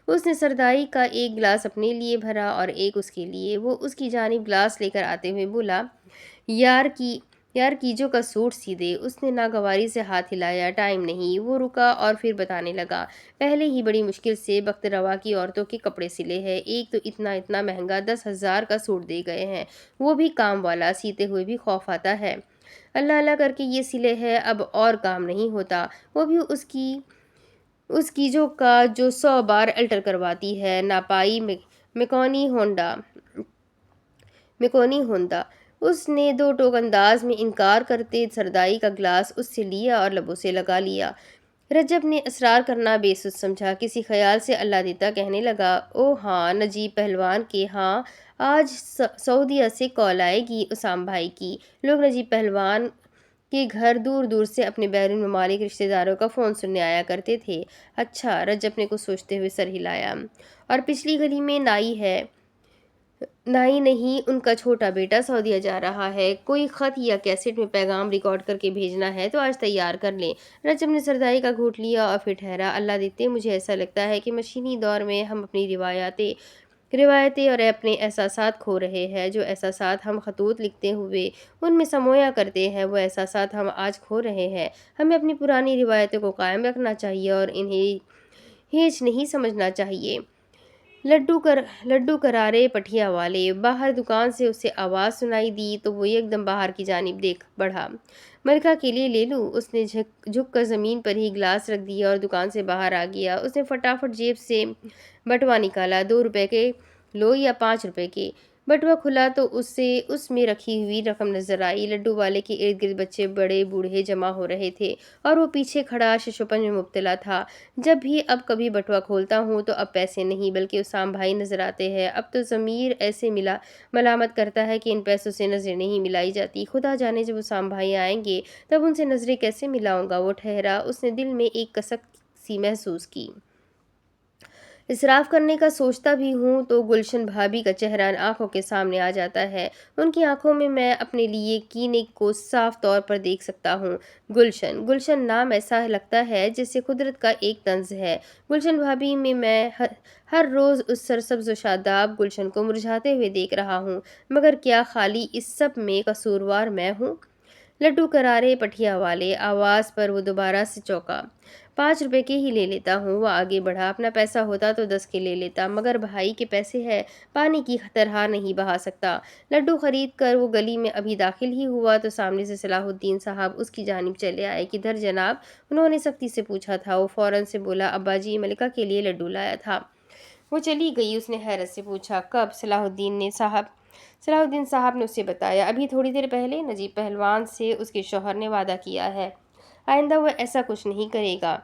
اس نے سردائی کا ایک گلاس اپنے لیے بھرا اور ایک اس کے لیے۔ وہ اس کی جانب گلاس لے کر آتے ہوئے بولا، یار کیجو کا سوٹ سی دے۔ اس نے ناگواری سے ہاتھ ہلایا، ٹائم نہیں۔ وہ رکا اور پھر بتانے لگا، پہلے ہی بڑی مشکل سے بخت روا کی عورتوں کے کپڑے سلے ہیں، ایک تو اتنا مہنگا 10,000 کا سوٹ دے گئے ہیں، وہ بھی کام والا، سیتے ہوئے بھی خوف آتا ہے۔ اللہ کر کے یہ سلے ہے، اب اور کام نہیں ہوتا۔ وہ بھی اس کیجو کا جو 100 بار الٹر کرواتی ہے، ناپائی میکانی ہوندا۔ اس نے دو ٹوک انداز میں انکار کرتے سردائی کا گلاس اس سے لیا اور لبوں سے لگا لیا۔ رجب نے اصرار کرنا بے سود سمجھا، کسی خیال سے اللہ دیتا کہنے لگا، او ہاں نجیب پہلوان کے ہاں آج سعودیہ سے کال آئے گی اسام بھائی کی۔ لوگ نجیب پہلوان کے گھر دور دور سے اپنے بیرون ممالک رشتہ داروں کا فون سننے آیا کرتے تھے۔ اچھا، رجب نے کچھ سوچتے ہوئے سر ہلایا۔ اور پچھلی گلی میں نائی ہے؟ نائی نہیں، ان کا چھوٹا بیٹا سعودیہ جا رہا ہے، کوئی خط یا کیسٹ میں پیغام ریکارڈ کر کے بھیجنا ہے تو آج تیار کر لیں۔ رجب نے سردائی کا گھونٹ لیا اور پھر ٹھہرا، اللہ دیتے مجھے ایسا لگتا ہے کہ مشینی دور میں ہم اپنی روایتیں اور اپنے احساسات کھو رہے ہیں۔ جو احساسات ہم خطوط لکھتے ہوئے ان میں سمویا کرتے ہیں، وہ احساسات ہم آج کھو رہے ہیں۔ ہمیں اپنی پرانی روایتوں کو قائم رکھنا چاہیے اور انہیں ہیچ نہیں سمجھنا چاہیے۔ لڈو کرارے پٹھیا والے۔ باہر دکان سے اسے آواز سنائی دی تو وہ یکدم باہر کی جانب دیکھ بڑھا۔ ملکہ کے لیے لے لوں؟ اس نے جھک کر زمین پر ہی گلاس رکھ دیا اور دکان سے باہر آ گیا۔ اس نے فٹافٹ جیب سے بٹوا نکالا، 2 روپے کے لو یا 5 روپے کے؟ بٹوا کھلا تو اسے اس میں رکھی ہوئی رقم نظر آئی۔ لڈو والے کے ارد گرد بچے بڑے بوڑھے جمع ہو رہے تھے اور وہ پیچھے کھڑا ششوپن میں مبتلا تھا۔ جب بھی اب کبھی بٹوا کھولتا ہوں تو اب پیسے نہیں بلکہ اسام بھائی نظر آتے ہیں۔ اب تو ضمیر ایسے ملامت کرتا ہے کہ ان پیسوں سے نظریں نہیں ملائی جاتی۔ خدا جانے جب اسام بھائی آئیں گے تب ان سے نظریں کیسے ملاؤں گا؟ وہ ٹھہرا، اس نے دل میں ایک کسک سی محسوس کی۔ اسراف کرنے کا سوچتا بھی ہوں تو گلشن بھابھی کا چہرہ آنکھوں کے سامنے آ جاتا ہے۔ ان کی آنکھوں میں میں اپنے لیے کینے کو صاف طور پر دیکھ سکتا ہوں۔ گلشن نام ایسا لگتا ہے جیسے قدرت کا ایک طنز ہے۔ گلشن بھابھی میں ہر روز اس سرسبز و شاداب گلشن کو مرجھاتے ہوئے دیکھ رہا ہوں، مگر کیا خالی اس سب میں قصوروار میں ہوں؟ لڈو کرارے پٹھیا والے، آواز پر وہ دوبارہ سے چونکا۔ 5 रुपए के ही ले लेता हूँ। वो आगे बढ़ा, अपना पैसा होता तो 10 के ले लेता, मगर भाई के पैसे है, पानी की तरह नहीं बहा सकता। लड्डू खरीद कर वो गली में अभी दाखिल ही हुआ तो सामने से सलाहुद्दीन साहब उसकी जानिब चले आए। किधर जनाब? उन्होंने सख्ती से पूछा था। वो फौरन से बोला, अब्बा जी मलिका के लिए लड्डू लाया था। वो चली गई। उसने हैरत से पूछा, कब? सलाहुद्दीन साहब ने उसे बताया, अभी थोड़ी देर पहले। नजीब पहलवान से उसके शौहर ने वादा किया है, आइंदा वो ऐसा कुछ नहीं करेगा।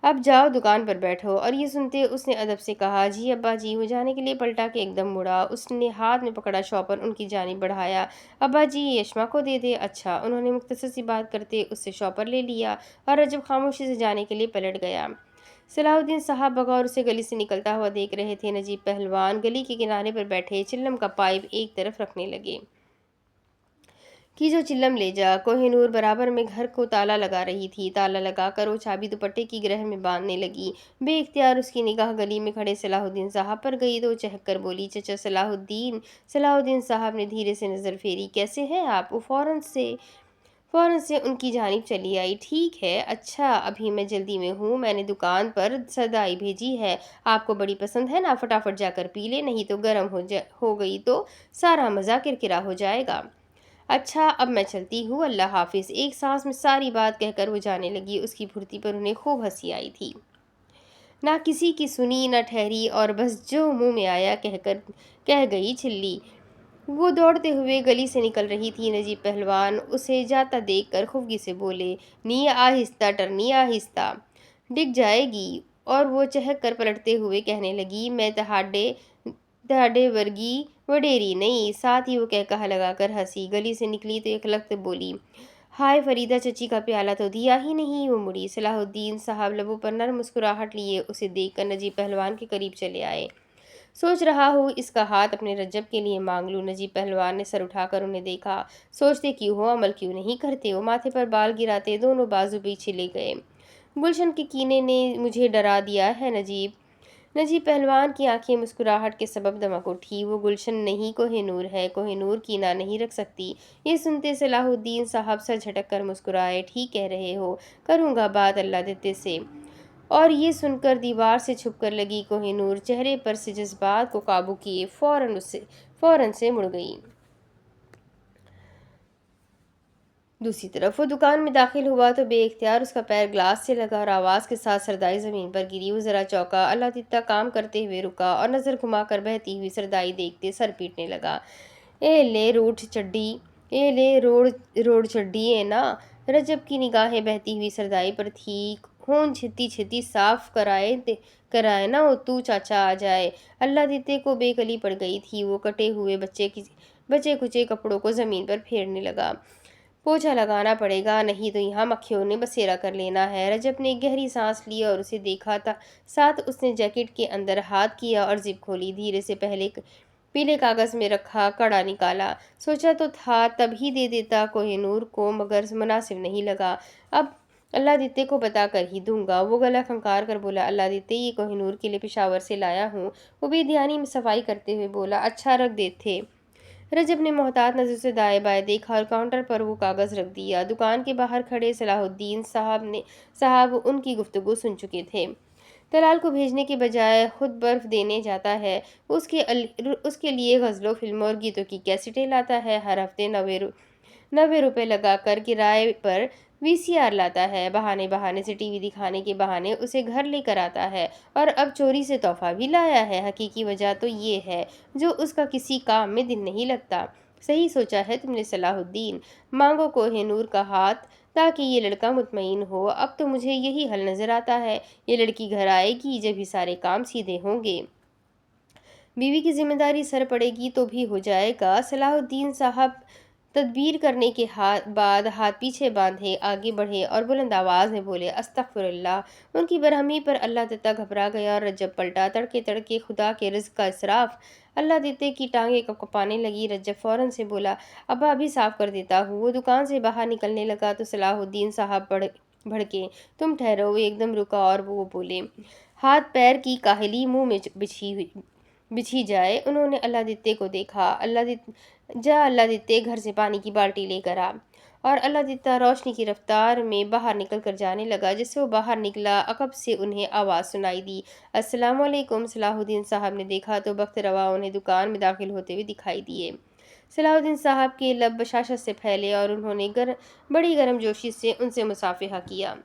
अब जाओ दुकान पर बैठो। और ये सुनते उसने अदब से कहा, जी अब्बा जी। वो जाने के लिए पलटा के एकदम मुड़ा। उसने हाथ में पकड़ा शॉपर उनकी जानिब बढ़ाया। अब्बा जी यशमा को दे दे। अच्छा। उन्होंने मुख्तसर सी बात करते उससे शॉपर ले लिया और रजब खामोशी से जाने के लिए पलट गया। सलाहुद्दीन साहब बगौर उसे गली से निकलता हुआ देख रहे थे। नजीब पहलवान गली के किनारे पर बैठे चिल्लम का पाइप एक तरफ रखने लगे कि जो चिल्लम ले जा। कोहिनूर बराबर में घर को ताला लगा रही थी। ताला लगाकर वो चाबी दुपट्टे की ग्रह में बांधने लगी। बेइख्तियार उसकी निगाह गली में खड़े सलाहुद्दीन साहब पर गई तो वो चहक कर बोली, चचा सलाहुद्दीन। सलाहुद्दीन साहब ने धीरे से नज़र फेरी। कैसे हैं आप? वो फ़ौरन से उनकी जानिब चली आई। ठीक है। अच्छा, अभी मैं जल्दी में हूँ। मैंने दुकान पर सदाई भेजी है। आपको बड़ी पसंद है ना? फटाफट जाकर पी ले, नहीं तो गर्म हो गई तो सारा मज़ा किरकिरा हो जाएगा। अच्छा, अब मैं चलती हूँ, अल्लाह हाफिज़। एक सांस में सारी बात कहकर वो जाने लगी। उसकी फुर्ती पर उन्हें खूब हंसी आई थी। ना किसी की सुनी न ठहरी और बस जो मुंह में आया कह गई छिल्ली। वो दौड़ते हुए गली से निकल रही थी। नजीब पहलवान उसे जाता देखकर खुफगी से बोले, नी आहिस्ता टरनी आहिस्ता, डिग जाएगी। और वो चहक कर पलटते हुए कहने लगी, मैं दहाड़े वर्गी वडेरी नहीं। साथ ही वो कहा लगाकर हंसी। गली से निकली तो एक लख्त बोली, हाय फरीदा चची का प्याला तो दिया ही नहीं। वो मुड़ी। सलाहुद्दीन साहब लबों पर नर्म मुस्कुराहट लिए उसे देखकर नजीब पहलवान के करीब चले आए। सोच रहा हूँ इसका हाथ अपने रज्जब के लिए मांग लूँ। नजीब पहलवान ने सर उठाकर उन्हें देखा। सोचते क्यों हो, अमल क्यों नहीं करते हो? माथे पर बाल गिराते दोनों बाजू पीछे ले गए। गुलशन के कीने ने मुझे डरा दिया है नजीब पहलवान की आंखें मुस्कुराहट के सबब दमक उठी। वो गुलशन नहीं, कोहिनूर है। कोहिनूर कीना नहीं रख सकती। ये सुनते सलाहुद्दीन साहब सर झटक कर मुस्कुराए। ठीक कह रहे हो, करूँगा बात अल्लाह देते से। और ये सुनकर दीवार से छुपकर लगी कोहिनूर चेहरे पर से जज्बात को काबू किए फौरन से मुड़ गई। दूसरी तरफ वो दुकान में दाखिल हुआ तो बेइख्तियार उसका पैर ग्लास से लगा और आवाज़ के साथ सरदाई ज़मीन पर गिरी। वो ज़रा चौंका, अल्लाह तित्ता काम करते हुए रुका और नज़र घुमाकर बहती हुई सरदाई देखते सर पीटने लगा। ए ले रोड चड्डी है ना? रजब की निगाहें बहती हुई सरदाई पर थी। खून छिती छिती साफ कराए ना वो तू चाचा आ जाए। अल्लाह तित्ते को बेकली पड़ गई थी। वो कटे हुए बचे कुचे कपड़ों को ज़मीन पर फेरने लगा। पोछा लगाना पड़ेगा, नहीं तो यहाँ मक्खियों ने बसेरा कर लेना है। रजब ने गहरी सांस ली और उसे देखा था। साथ उसने जैकेट के अंदर हाथ किया और जिप खोली। धीरे से पीले कागज़ में रखा कड़ा निकाला। सोचा तो था तब ही दे देता कोहिनूर को, मगर मुनासिब नहीं लगा। अब अल्लाह दित्ते को बता कर ही दूंगा। वो गला खंकार कर बोला, अल्लाह दित्ते, ये कोहिनूर के लिए पेशावर से लाया हूँ। वो बेध्यानी में सफाई करते हुए बोला, अच्छा रख देते। रजब ने मोहतात नज़र से दाएं बाएं देखा और काउंटर पर वो कागज़ रख दिया। दुकान के बाहर खड़े सलाहुद्दीन साहब उनकी गुफ्तगू सुन चुके थे। दलाल को भेजने के बजाय खुद बर्फ़ देने जाता है। उसके लिए गज़लों, फिल्मों और गीतों की कैसेटें लाता है। हर हफ्ते 90 रुपए लगाकर किराए पर वीसीआर लाता है। बहाने बहाने से टीवी दिखाने के बहाने उसे घर लेकर आता है और अब चोरी से तोहफा भी लाया है। हकीकी वजह तो ये है जो उसका किसी काम में दिन नहीं लगता। सही सोचा है तुमने सलाहुद्दीन। मांगो कोहिनूर का हाथ ताकि ये लड़का मुतमईन हो। अब तो मुझे यही हल नज़र आता है। ये लड़की घर आएगी जब ही सारे काम सीधे होंगे। बीवी की जिम्मेदारी सर पड़ेगी तो भी हो जाएगा। सलाहुद्दीन साहब तदबीर करने के बाद हाथ पीछे बांधे आगे बढ़े और बुलंद आवाज़ में बोले, अस्तगफिरुल्लाह। उनकी बरहमी पर अल्लाह दित्ता घबरा गया और रज्जब पलटा। तड़के तड़के खुदा के रिज़्क़ का इसराफ। अल्लाह दित्ते की टांगें कपकपाने लगी। रज्जब फ़ौरन से बोला, अब्बा अभी साफ़ कर देता हूँ। वो दुकान से बाहर निकलने लगा तो सलाहुद्दीन साहब भड़के, तुम ठहरो। वो एकदम रुका और वो बोले, हाथ पैर की काहली मुँह में बिछी जाए। उन्होंने अल्लादित्य को देखा। अल्लादित्य घर से पानी की बाल्टी लेकर आ, और अल्लादित्य रोशनी की रफ्तार में बाहर निकल कर जाने लगा। जिससे वो बाहर निकला, अकब से उन्हें आवाज़ सुनाई दी, अस्सलाम वालेकुम। सलाहुद्दीन साहब ने देखा तो बख्त रवा उन्हें दुकान में दाखिल होते हुए दिखाई दिए। सलाहुद्दीन साहब के लब बशाशत से फैले और उन्होंने बड़ी गर्मजोशी से उनसे मुसाफिहा किया।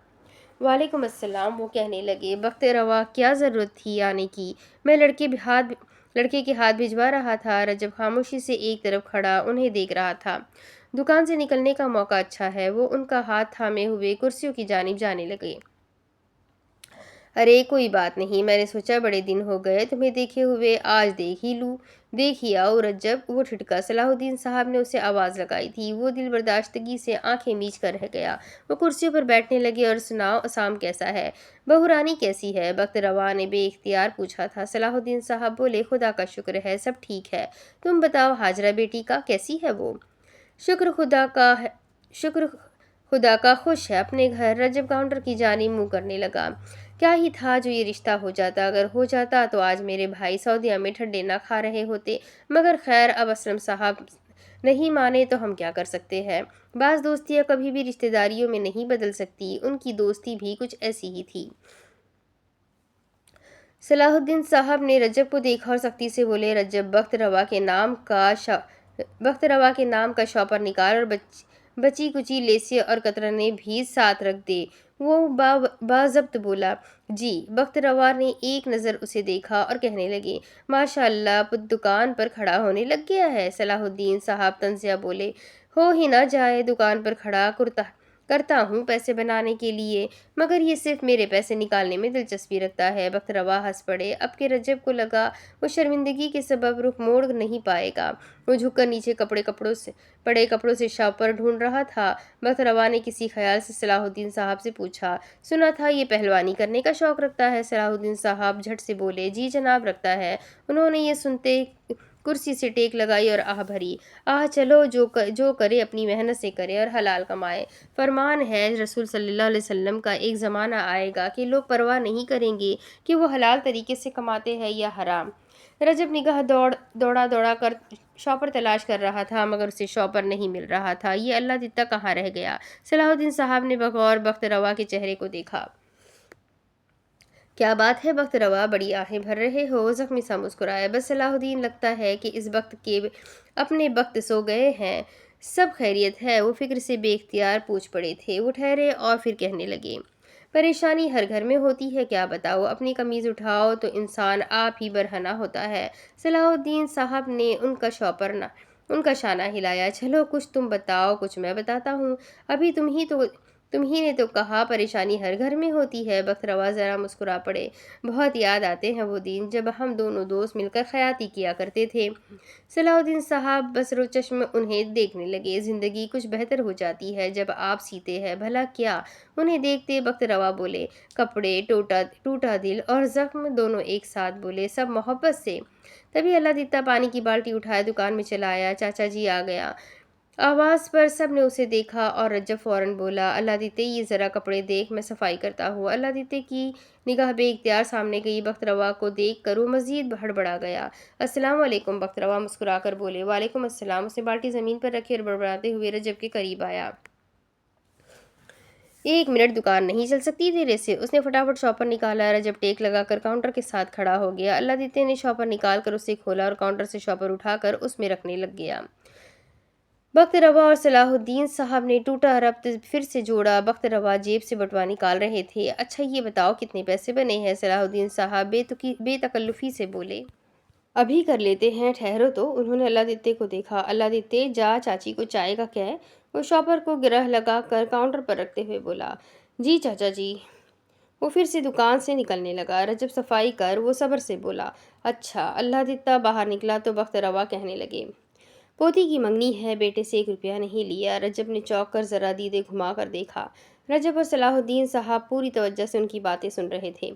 वालेकुम अस्सलाम, वो कहने लगे। बख्त रवा, क्या ज़रूरत थी आने की? मैं लड़के के हाथ भिजवा रहा था। रजब खामोशी से एक तरफ खड़ा उन्हें देख रहा था। दुकान से निकलने का मौका अच्छा है। वो उनका हाथ थामे हुए कुर्सियों की जानिब जाने लगे। अरे कोई बात नहीं, मैंने सोचा बड़े दिन हो गए तुम्हें देखे हुए, आज देख ही लूँ। देख ही आओ रज्जब, वो ठिठका। सलाहुद्दीन साहब ने उसे आवाज़ लगाई थी। वो दिल बर्दाश्तगी से आंखें मीच कर रह गया। वो कुर्सियों पर बैठने लगे। और सुनाओ, असाम कैसा है? बहुरानी कैसी है? बख्त रवा ने बेइख्तियार पूछा था। सलाहुद्दीन साहब बोले, खुदा का शुक्र है, सब ठीक है। तुम बताओ, हाजरा बेटी का कैसी है वो? शुक्र खुदा का है, शुक्र खुदा का, खुश है अपने घर। रजब काउंटर की जानिब मुंह करने लगा। क्या ही था जो ये रिश्ता हो जाता। अगर हो जाता तो आज मेरे भाई सऊदीया में ठंडे ना खा रहे होते। मगर खैर, अब असलम साहब नहीं माने तो हम क्या कर सकते हैं। बाज़ दोस्तियाँ कभी भी रिश्तेदारियों में नहीं बदल सकती। उनकी दोस्ती भी कुछ ऐसी ही थी। सलाहुद्दीन साहब ने रजब को देखा और सख्ती से बोले, रजब, बख्त रवा के नाम का शॉपर निकाल और बची कुची लेसे और कतरने भी साथ रख दे। वो बाज़ब्त बोला। जी। बख्त रवा ने एक नज़र उसे देखा और कहने लगे, माशाअल्लाह, पुत दुकान पर खड़ा होने लग गया है। सलाहुद्दीन साहब तंजिया बोले, हो ही ना जाए, दुकान पर खड़ा करता हूँ पैसे बनाने के लिए, मगर ये सिर्फ मेरे पैसे निकालने में दिलचस्पी रखता है। बख्त रवा हंस पड़े। अब के रजब को लगा वो शर्मिंदगी के सबब रुख मोड़ नहीं पाएगा। वो झुककर नीचे कपड़ों से शॉपर ढूंढ रहा था। बख्त रवा ने किसी ख्याल से सलाहुद्दीन साहब से पूछा, सुना था ये पहलवानी करने का शौक रखता है? सलाहुद्दीन साहब झट से बोले, जी जनाब, रखता है। उन्होंने ये सुनते कुर्सी से टेक लगाई और आह भरी। आह, चलो, जो करे अपनी मेहनत से करे और हलाल कमाए। फरमान है रसूल सल्लल्लाहु अलैहि वसल्लम का, एक ज़माना आएगा कि लोग परवाह नहीं करेंगे कि वो हलाल तरीके से कमाते हैं या हराम। रजब निगाह दौड़ा कर शॉपर तलाश कर रहा था, मगर उसे शॉपर नहीं मिल रहा था। ये अल्लाह दित्ता कहाँ रह गया? सलाहुद्दीन साहब ने बगौर बख्त रवा के चेहरे को देखा। क्या बात है बख्त रवा, बड़ी आहें भर रहे हो? जख्मी सा मुस्कुराया। बस सलाहुद्दीन, लगता है कि इस वक्त के अपने वक्त सो गए हैं। सब खैरियत है? वो फिक्र से बेख्तियार पूछ पड़े थे। वो ठहरे और फिर कहने लगे, परेशानी हर घर में होती है, क्या बताओ। अपनी कमीज़ उठाओ तो इंसान आप ही बरहना होता है। सलाहुद्दीन साहब ने उनका शाना हिलाया। चलो, कुछ तुम बताओ, कुछ मैं बताता हूँ। अभी तुम ही ने तो कहा परेशानी हर घर में होती है। बख्त रवा ज़रा मुस्कुरा पड़े। बहुत याद आते हैं वो दिन जब हम दोनों दोस्त मिलकर खयाती किया करते थे। सलाहुद्दीन साहब बसरो चश्म उन्हें देखने लगे। ज़िंदगी कुछ बेहतर हो जाती है जब आप सीते हैं, भला क्या? उन्हें देखते बख्त रवा बोले, कपड़े, टूटा दिल और ज़ख्म दोनों एक साथ बोले, सब मोहब्बत से। तभी अल्लाह दित्ता पानी की बाल्टी उठाए दुकान में चला आया। चाचा जी आ गया। आवाज़ पर सब ने उसे देखा और रज्जब फ़ौरन बोला, अल्लाह दीते, ये ज़रा कपड़े देख, मैं सफाई करता हूँ। अल्लाह दीते की निगाह बेइख्तियार सामने गई। बख्त रवा को देख कर वो मज़ीद हड़बड़ा गया। अस्सलाम वालेकुम। बख्त रवा मुस्कुरा कर बोले, वालेकुम अस्सलाम। उसने बाल्टी ज़मीन पर रखी और बड़बड़ाते हुए रज्जब के करीब आया। एक मिनट दुकान नहीं चल सकती तेरे से? उसने फटाफट शॉपर निकाला। रजब टेक लगाकर काउंटर के साथ खड़ा हो गया। अल्लाह दीते ने शॉपर निकाल कर उसे खोला और काउंटर से शॉपर उठाकर उसमें रखने लग गया। बख्त रवा और सलाहुद्दीन साहब ने टूटा रब्त फिर से जोड़ा। बख्त रवा जेब से बटुआ निकाल रहे थे। अच्छा, ये बताओ कितने पैसे बने हैं? सलाहुद्दीन साहब बेतकल्लुफ़ी से बोले। अभी कर लेते हैं, ठहरो तो। उन्होंने अल्लाह दित्ते को देखा। अल्लाह दित्ते, जा चाची को चाय का क्या है? वो शॉपर को गिरह लगा कर काउंटर पर रखते हुए बोला, जी चाचा जी। वो फिर से दुकान से निकलने लगा। रजब, सफाई कर, वो सब्र से बोला। अच्छा। अल्लाह दित्ता बाहर निकला तो बख्त रवा कहने लगे, पोती की मंगनी है, बेटे से 1 रुपया नहीं लिया। रजब ने चौंक कर ज़रा दीदे घुमा कर देखा। रजब और सलाहुद्दीन साहब पूरी तवज्जो से उनकी बातें सुन रहे थे।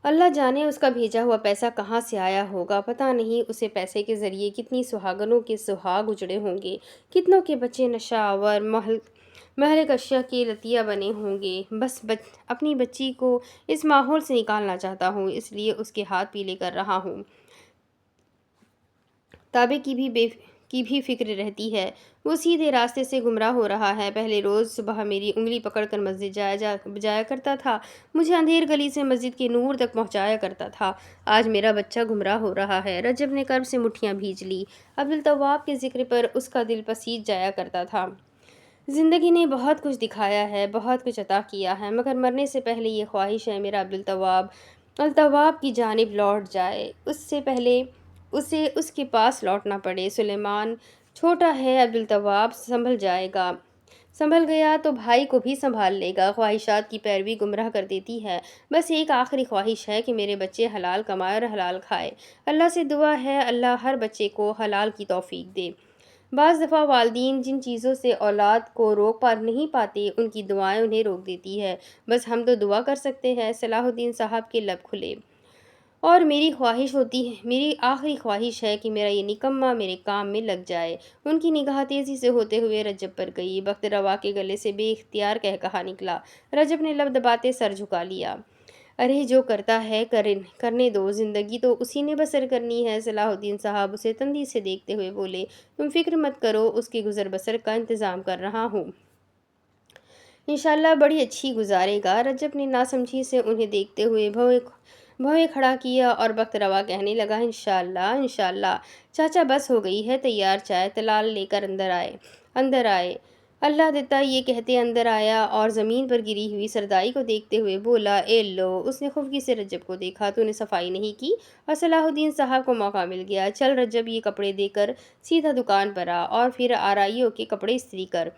अल्लाह जाने उसका भेजा हुआ पैसा कहाँ से आया होगा। पता नहीं उसे पैसे के ज़रिए कितनी सुहागनों के सुहाग उजड़े होंगे, कितनों के बच्चे नशावर महल अशिया के लतिया बने होंगे। अपनी बच्ची को इस माहौल से निकालना चाहता हूँ, इसलिए उसके हाथ पीले कर रहा हूँ। تابع کی بھی فکر رہتی ہے۔ وہ سیدھے راستے سے گمراہ ہو رہا ہے۔ پہلے روز صبح میری انگلی پکڑ کر مسجد جایا کرتا تھا، مجھے اندھیر گلی سے مسجد کے نور تک پہنچایا کرتا تھا۔ آج میرا بچہ گمراہ ہو رہا ہے۔ رجب نے کرب سے مٹھیاں بھیج لی۔ عبدالتواب کے ذکر پر اس کا دل پسیج جایا کرتا تھا۔ زندگی نے بہت کچھ دکھایا ہے، بہت کچھ عطا کیا ہے، مگر مرنے سے پہلے یہ خواہش ہے میرا عبدالتواب کی جانب لوٹ جائے، اس سے پہلے اسے اس کے پاس لوٹنا پڑے۔ سلیمان چھوٹا ہے، عبدالتواب سنبھل گیا تو بھائی کو بھی سنبھال لے گا۔ خواہشات کی پیروی گمراہ کر دیتی ہے۔ بس ایک آخری خواہش ہے کہ میرے بچے حلال کمائے اور حلال کھائے۔ اللہ سے دعا ہے اللہ ہر بچے کو حلال کی توفیق دے۔ بعض دفعہ والدین جن چیزوں سے اولاد کو روک نہیں پاتے، ان کی دعائیں انہیں روک دیتی ہے۔ بس ہم تو دعا کر سکتے ہیں۔ صلاح الدین صاحب کے لب کھلے اور میری آخری خواہش ہے کہ میرا یہ نکمہ میرے کام میں لگ جائے۔ ان کی نگاہ تیزی سے ہوتے ہوئے رجب پر گئی۔ بخت روا کے گلے سے بے اختیار کہا نکلا۔ رجب نے لب دباتے سر جھکا لیا۔ ارے جو کرتا ہے کرنے دو، زندگی تو اسی نے بسر کرنی ہے۔ صلاح الدین صاحب اسے تندی سے دیکھتے ہوئے بولے، تم فکر مت کرو، اس کی گزر بسر کا انتظام کر رہا ہوں۔ انشاءاللہ بڑی اچھی گزارے گا۔ رجب نے ناسمجھی سے انہیں دیکھتے ہوئے بھویں کھڑا کیا اور بخت روا کہنے لگا، انشاءاللہ انشاءاللہ۔ چاچا بس ہو گئی ہے تیار چائے، تلال لے کر اندر آئے۔ اللہ دیتا یہ کہتے اندر آیا اور زمین پر گری ہوئی سردائی کو دیکھتے ہوئے بولا، اے لو۔ اس نے خفگی سے رجب کو دیکھا، تو نے صفائی نہیں کی؟ اور صلاح الدین صاحب کو موقع مل گیا۔ چل رجب، یہ کپڑے دے کر سیدھا دکان پر آ اور پھر آرائیوں کے کپڑے استری کر۔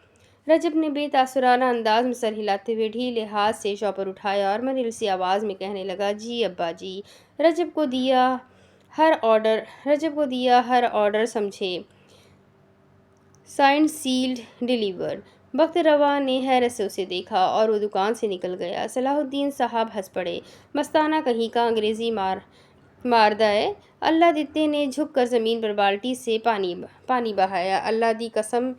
رجب نے بے تاثرانہ انداز میں سر ہلاتے ہوئے ڈھیلے ہاتھ سے شاپر اٹھایا اور مریل سی آواز میں کہنے لگا، جی ابا جی۔ رجب کو دیا ہر آرڈر سمجھے، سائنڈ سیلڈ ڈیلیور۔ بخت روا نے حیرت سے اسے دیکھا اور وہ دکان سے نکل گیا۔ صلاح الدین صاحب ہنس پڑے، مستانہ کہیں کا انگریزی ماردہ ہے۔ اللہ دتے نے جھک کر زمین پر بالٹی سے پانی بہایا۔ اللہ دی قسم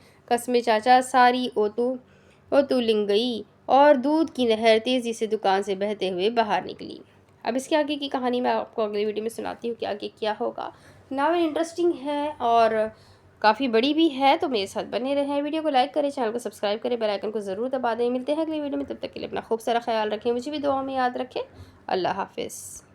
چاچا، ساری اوتو لنگ گئی اور دودھ کی نہر تیزی سے دکان سے بہتے ہوئے باہر نکلی۔ اب اس کے آگے کی کہانی میں آپ کو اگلی ویڈیو میں سناتی ہوں کہ آگے کیا ہوگا۔ ناول انٹرسٹنگ ہے اور کافی بڑی بھی ہے، تو میرے ساتھ بنے رہیں۔ ویڈیو کو لائک کریں، چینل کو سبسکرائب کریں، بیل آئیکن کو ضرور دبا دیں۔ ملتے ہیں اگلی ویڈیو میں، تب تک کے لیے اپنا خوب سارا خیال رکھیں، مجھے بھی دعا میں یاد رکھیں۔ اللہ حافظ۔